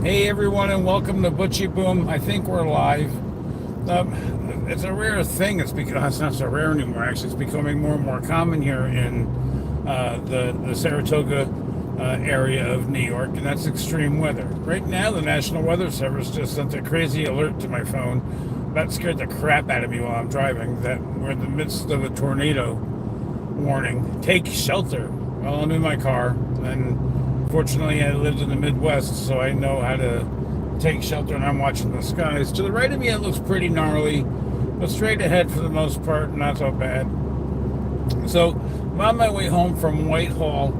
Hey everyone, and welcome to Butchie Boom. I think we're live. It's a rare thing. It's not so rare anymore. Actually, it's becoming more and more common here in the Saratoga area of New York, and that's extreme weather. Right now, the National Weather Service just sent a crazy alert to my phone. That scared the crap out of me while I'm driving. That we're in the midst of a tornado warning. Take shelter. Well, I'm in my car, and fortunately, I lived in the Midwest, so I know how to take shelter, and I'm watching the skies. To the right of me, it looks pretty gnarly, but straight ahead, for the most part, not so bad. So, I'm on my way home from Whitehall,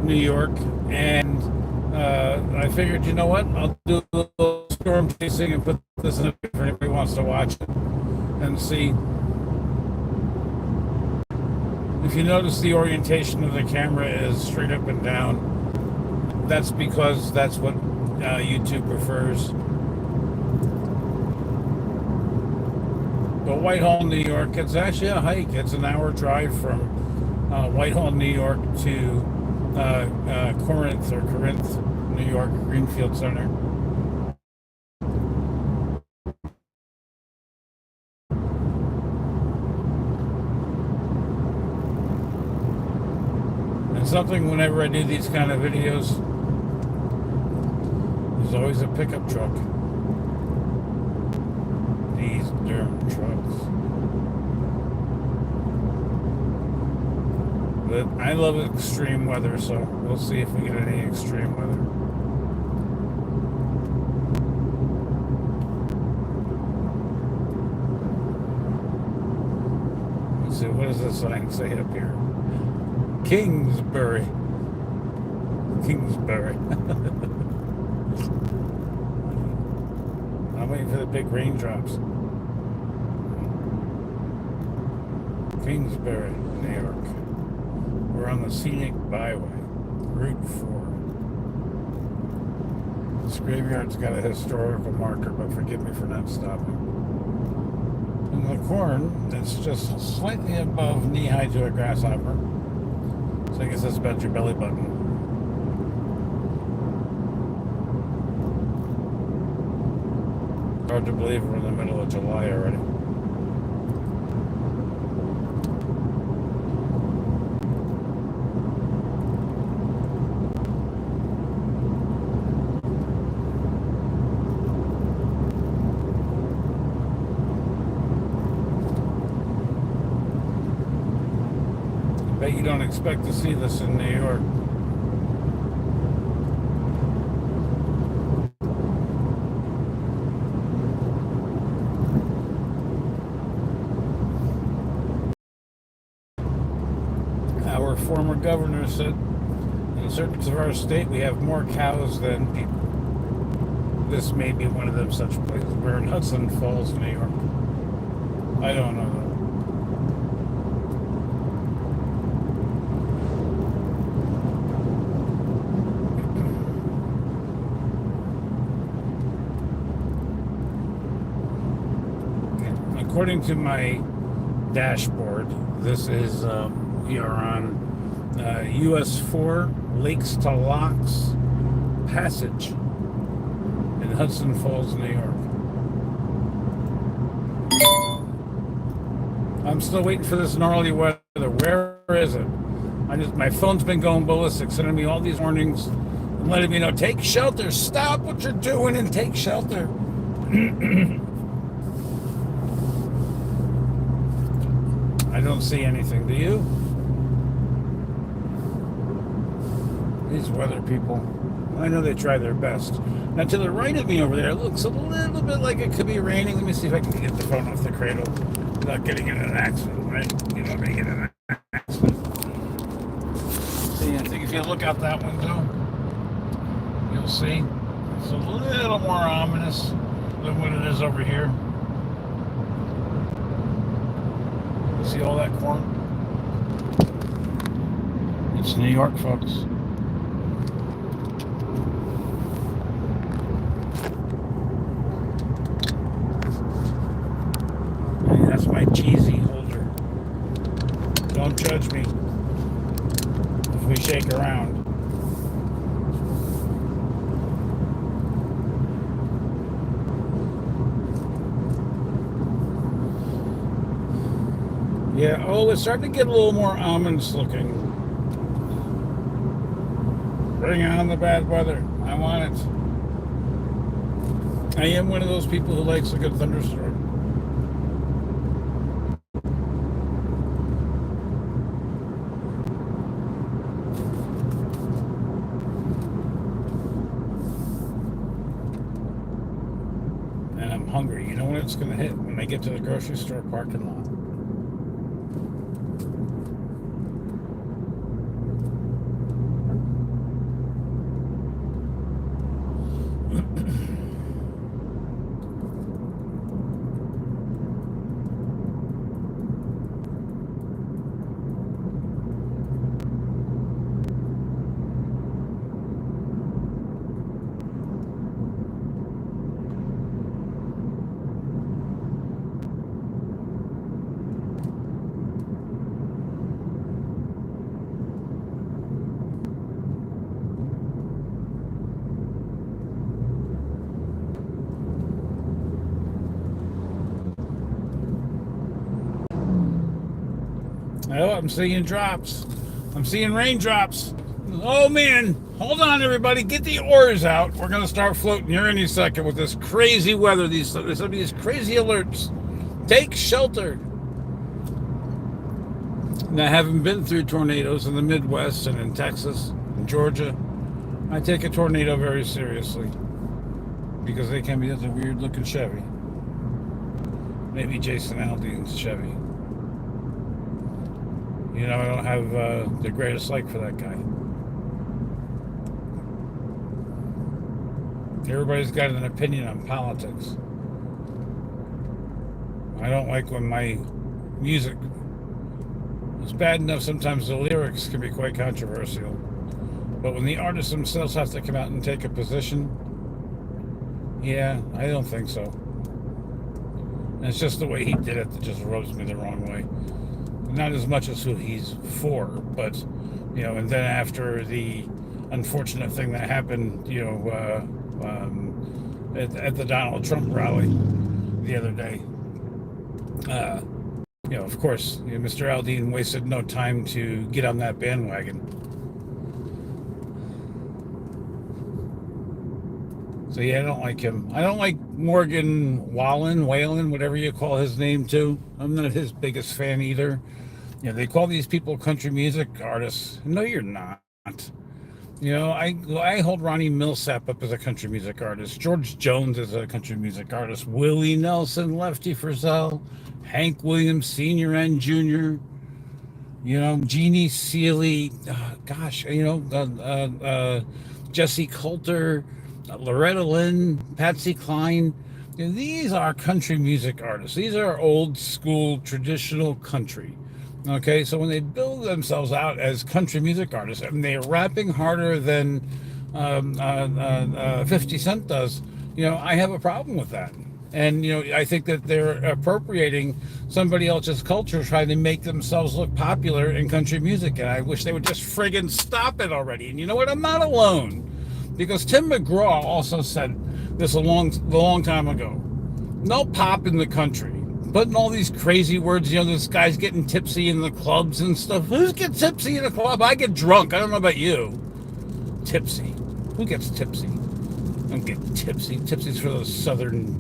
New York, and I figured, you know what? I'll do a little storm chasing and put this in if anybody wants to watch it and see. If you notice, the orientation of the camera is straight up and down. That's because that's what YouTube prefers. But Whitehall, New York, it's actually a hike. It's an hour drive from Whitehall, New York to Corinth, New York, Greenfield Center. And something whenever I do these kind of videos, there's always a pickup truck. These darn trucks. But I love extreme weather, so we'll see if we get any extreme weather. Let's see, what does the sign say up here? Kingsbury. I'm waiting for the big raindrops. Kingsbury, New York. We're on the scenic byway, Route 4. This graveyard's got a historical marker, but forgive me for not stopping. In the corn, it's just slightly above knee-high to a grasshopper. So I guess that's about your belly button. Hard to believe we're in the middle of July already. I bet you don't expect to see this in New York. Our former governor said in certain parts of our state we have more cows than people. This may be one of them such places. We're in Hudson Falls, New York. I don't know though. According to my dashboard, this is we are on US 4 Lakes to Locks Passage in Hudson Falls, New York. I'm still waiting for this gnarly weather. Where is it? My phone's been going ballistic, sending me all these warnings and letting me know, take shelter, stop what you're doing and take shelter. I don't see anything, do you? These weather people, I know they try their best. Now to the right of me over there, it looks a little bit like it could be raining. Let me see if I can get the phone off the cradle without getting in an accident, right? You don't want me to get in an accident. See, I think if you look out that window, you'll see it's a little more ominous than what it is over here. See all that corn? It's New York, folks. Hey, that's my cheesy holder. Don't judge me if we shake around. Yeah, oh, it's starting to get a little more ominous looking. Bring on the bad weather. I want it. I am one of those people who likes a good thunderstorm. And I'm hungry. You know when it's going to hit? When I get to the grocery store parking lot. Oh, I'm seeing drops. I'm seeing raindrops. Oh man, hold on everybody, get the oars out. We're gonna start floating here any second with this crazy weather, these crazy alerts. Take shelter. Now, having been through tornadoes in the Midwest and in Texas and Georgia, I take a tornado very seriously because they can be a weird looking Chevy. Maybe Jason Aldean's Chevy. You know, I don't have the greatest like for that guy. Everybody's got an opinion on politics. I don't like when my music is bad enough. Sometimes the lyrics can be quite controversial. But when the artists themselves have to come out and take a position, yeah, I don't think so. And it's just the way he did it that just rubs me the wrong way. Not as much as who he's for, but, you know, and then after the unfortunate thing that happened, you know, at the Donald Trump rally the other day, you know, of course, you know, Mr. Aldean wasted no time to get on that bandwagon. So yeah, I don't like him. I don't like Morgan Wallen, whatever you call his name too. I'm not his biggest fan either. You know, they call these people country music artists. No, you're not. You know, I hold Ronnie Millsap up as a country music artist. George Jones is a country music artist. Willie Nelson, Lefty Frizzell, Hank Williams Sr. and Jr., you know, Jeannie Seeley, gosh, you know, Jesse Coulter, Loretta Lynn, Patsy Cline. You know, these are country music artists. These are old school traditional country. Okay, so when they build themselves out as country music artists and they're rapping harder than 50 Cent does, you know, I have a problem with that. And, you know, I think that they're appropriating somebody else's culture, trying to make themselves look popular in country music. And I wish they would just friggin' stop it already. And you know what? I'm not alone. Because Tim McGraw also said this a long time ago. No pop in the country. Putting all these crazy words, you know, this guy's getting tipsy in the clubs and stuff. Who's get tipsy in a club? I get drunk. I don't know about you. Tipsy. Who gets tipsy? I don't get tipsy. Tipsy's for those southern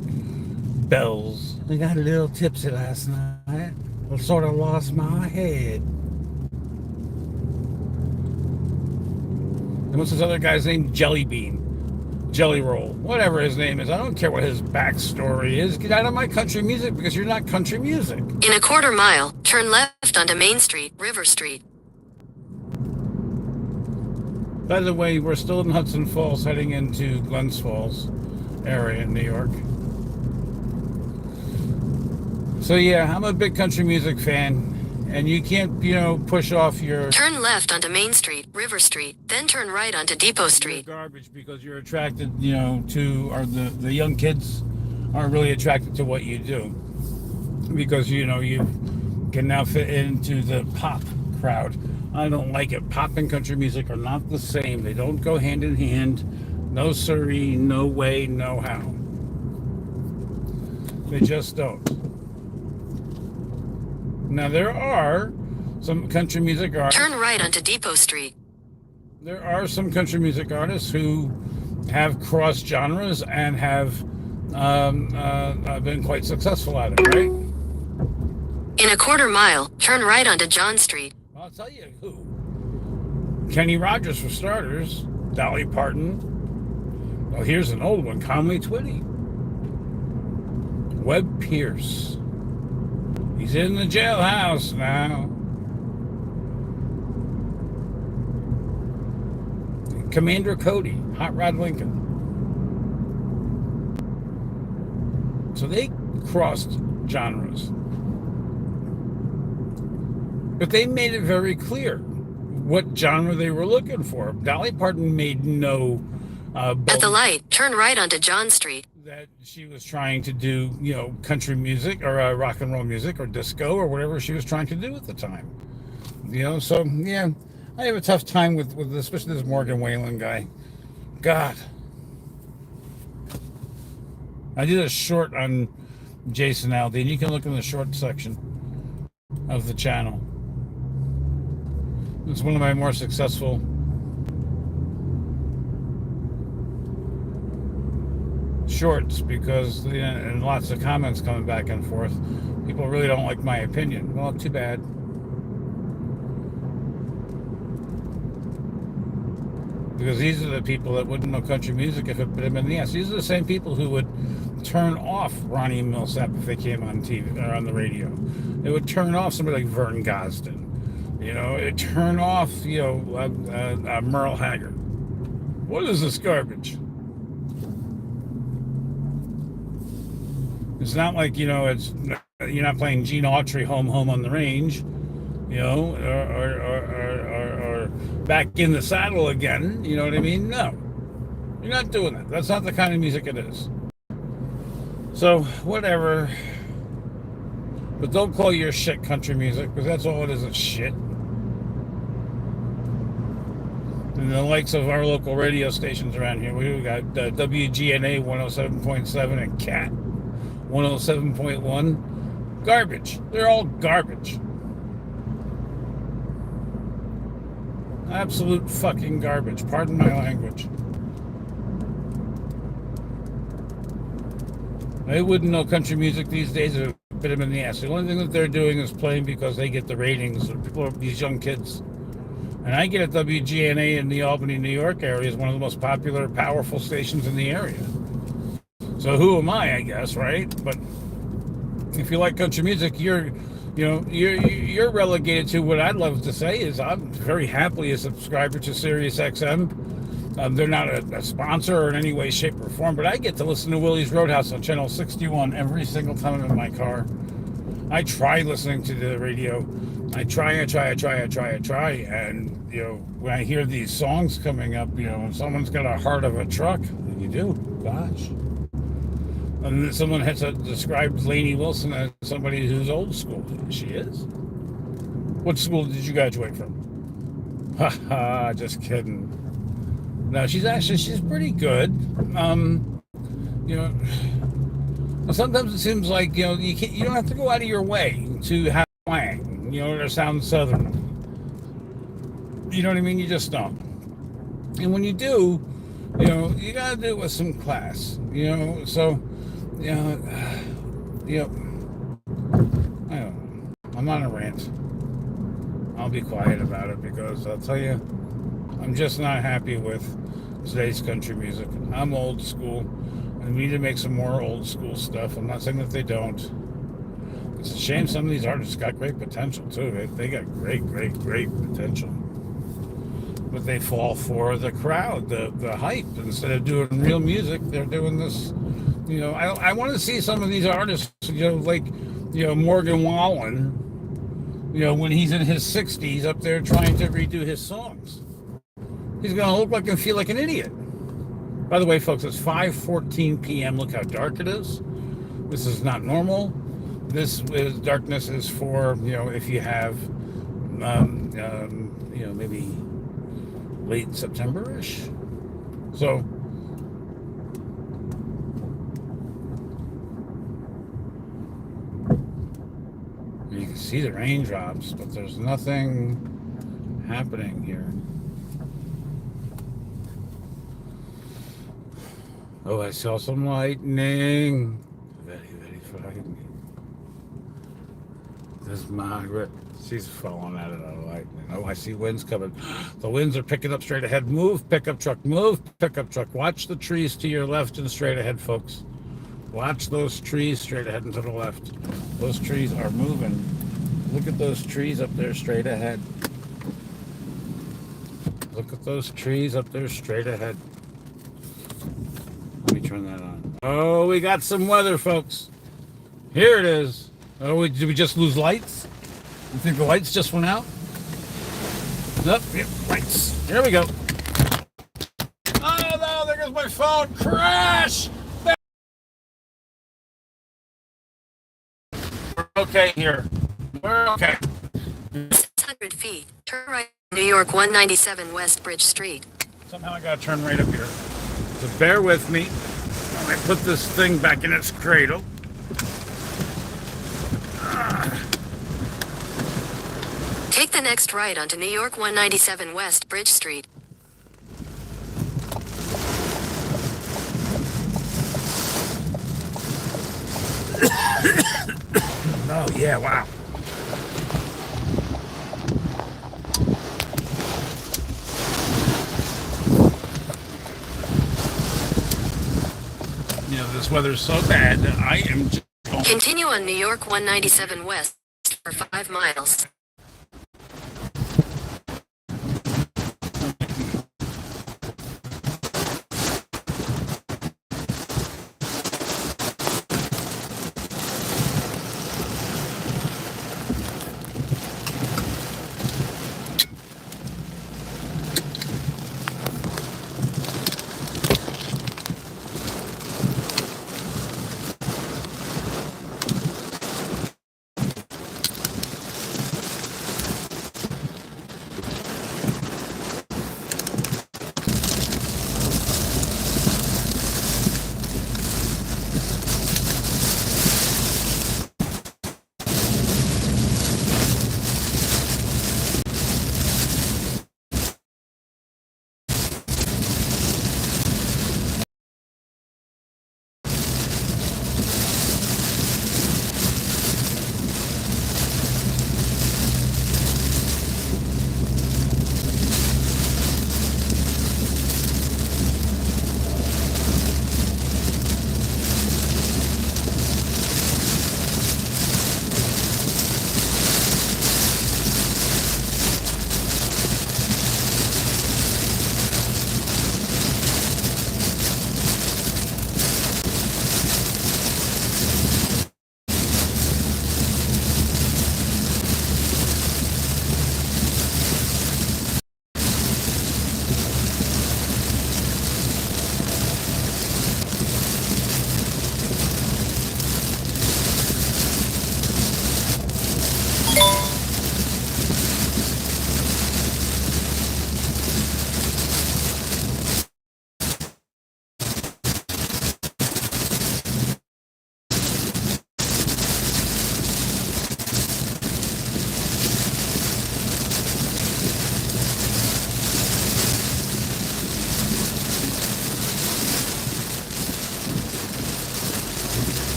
belles. I got a little tipsy last night. I sort of lost my head. And what's this other guy's name? Jelly Bean. Jelly Roll, whatever his name is. I don't care what his backstory is. Get out of my country music because you're not country music. In a quarter mile, turn left onto Main Street, River Street. By the way, we're still in Hudson Falls heading into Glens Falls area in New York. So yeah, I'm a big country music fan. And you can't, you know, push off your... Turn left onto Main Street, River Street, then turn right onto Depot Street. Garbage because you're attracted, you know, to, or the young kids are really attracted to what you do. Because, you know, you can now fit into the pop crowd. I don't like it. Pop and country music are not the same. They don't go hand in hand. No siree, no way, no how. They just don't. Now, there are some country music artists. Turn right onto Depot Street. There are some country music artists who have crossed genres and have been quite successful at it, right? In a quarter mile, turn right onto John Street. I'll tell you who. Kenny Rogers, for starters. Dolly Parton. Well, here's an old one. Conley Twitty. Webb Pierce. He's in the jailhouse now. Commander Cody. Hot Rod Lincoln. So they crossed genres. But they made it very clear what genre they were looking for. Dolly Parton made no At the light, turn right onto John Street. that she was trying to do, country music or rock and roll music or disco or whatever she was trying to do at the time. So yeah, I have a tough time with especially this Morgan Wallen guy. God. I did a short on Jason Aldean. You can look in the short section of the channel. It's one of my more successful shorts because and lots of comments coming back and forth. People really don't like my opinion. Well, too bad. Because these are the people that wouldn't know country music if it bit them in the ass. These are the same people who would turn off Ronnie Millsap if they came on TV or on the radio. They would turn off somebody like Vern Gosdin. It turn off, Merle Haggard. What is this garbage? It's not like, it's you're not playing Gene Autry Home on the Range, or Back in the Saddle Again. You know what I mean? No, you're not doing that. That's not the kind of music it is. So whatever. But don't call your shit country music, because that's all it is, it's shit. And the likes of our local radio stations around here, we got WGNA 107.7 and CAT 107.1. Garbage. They're all garbage. Absolute fucking garbage. Pardon my language. They wouldn't know country music these days if it bit them in the ass. The only thing that they're doing is playing because they get the ratings. These young kids. And I get at WGNA in the Albany, New York area is one of the most popular, powerful stations in the area. So who am I guess, right? But if you like country music, you're relegated to what I'd love to say is I'm very happily a subscriber to Sirius XM. They're not a sponsor or in any way, shape, or form, but I get to listen to Willie's Roadhouse on channel 61 every single time I'm in my car. I try listening to the radio. I try, and when I hear these songs coming up, and someone's got a heart of a truck, you do, gosh. And someone has described Lainey Wilson as somebody who's old school. She is. What school did you graduate from? Ha ha, just kidding. No, she's pretty good. Sometimes it seems like, you don't have to go out of your way to have twang, or sound southern. You know what I mean? You just don't. And when you do, you gotta do it with some class, so, I don't know. I'm on a rant. I'll be quiet about it because I'll tell you, I'm just not happy with today's country music. I'm old school. And we need to make some more old school stuff. I'm not saying that they don't. It's a shame some of these artists got great potential too. They got great potential. But they fall for the crowd, the hype. Instead of doing real music, they're doing this. I want to see some of these artists, like, Morgan Wallen, when he's in his 60s up there trying to redo his songs. He's going to look like and feel like an idiot. By the way, folks, it's 5:14 p.m. Look how dark it is. This is not normal. Darkness is for, if you have, maybe late September-ish. So, you can see the raindrops, but there's nothing happening here. Oh, I saw some lightning. Very, very frightening. There's Margaret. She's falling out of the lightning. Oh, I see winds coming. The winds are picking up straight ahead. Move, pickup truck. Move, pickup truck. Watch the trees to your left and straight ahead, folks. Watch those trees straight ahead and to the left. Those trees are moving. Look at those trees up there straight ahead. Look at those trees up there straight ahead. Let me turn that on. Oh, we got some weather, folks. Here it is. Oh, did we just lose lights? You think the lights just went out? Nope, yep, lights. Here we go. Oh no, there goes my phone. Crash! We're okay here. We're okay. 600 feet. Turn right. New York 197 West Bridge Street. Somehow I gotta turn right up here. So bear with me. Let me put this thing back in its cradle. Take the next right onto New York 197 West Bridge Street. Oh, yeah, wow. You know, this weather's so bad that I am just... Continue on New York 197 West for 5 miles.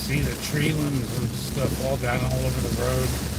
see the tree limbs and stuff all down all over the road.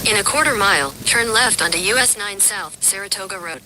In a quarter mile, turn left onto US 9 South, Saratoga Road.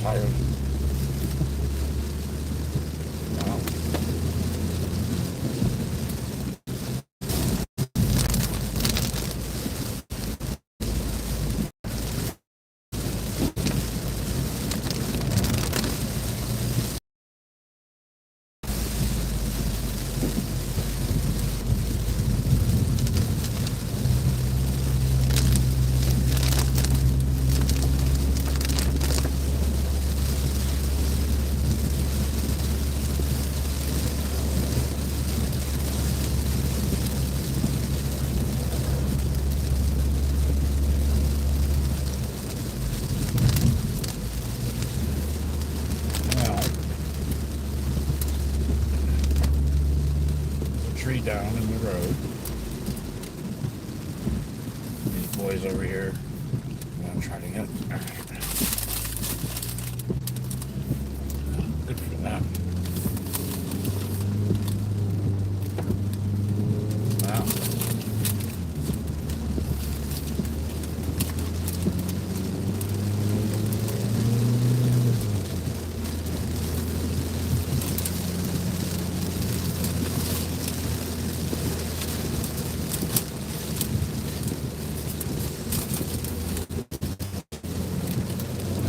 tires. Wow. down in the road. These boys over here. I'm gonna try to get. All right. Good for them. Wow.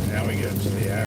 Now we get to the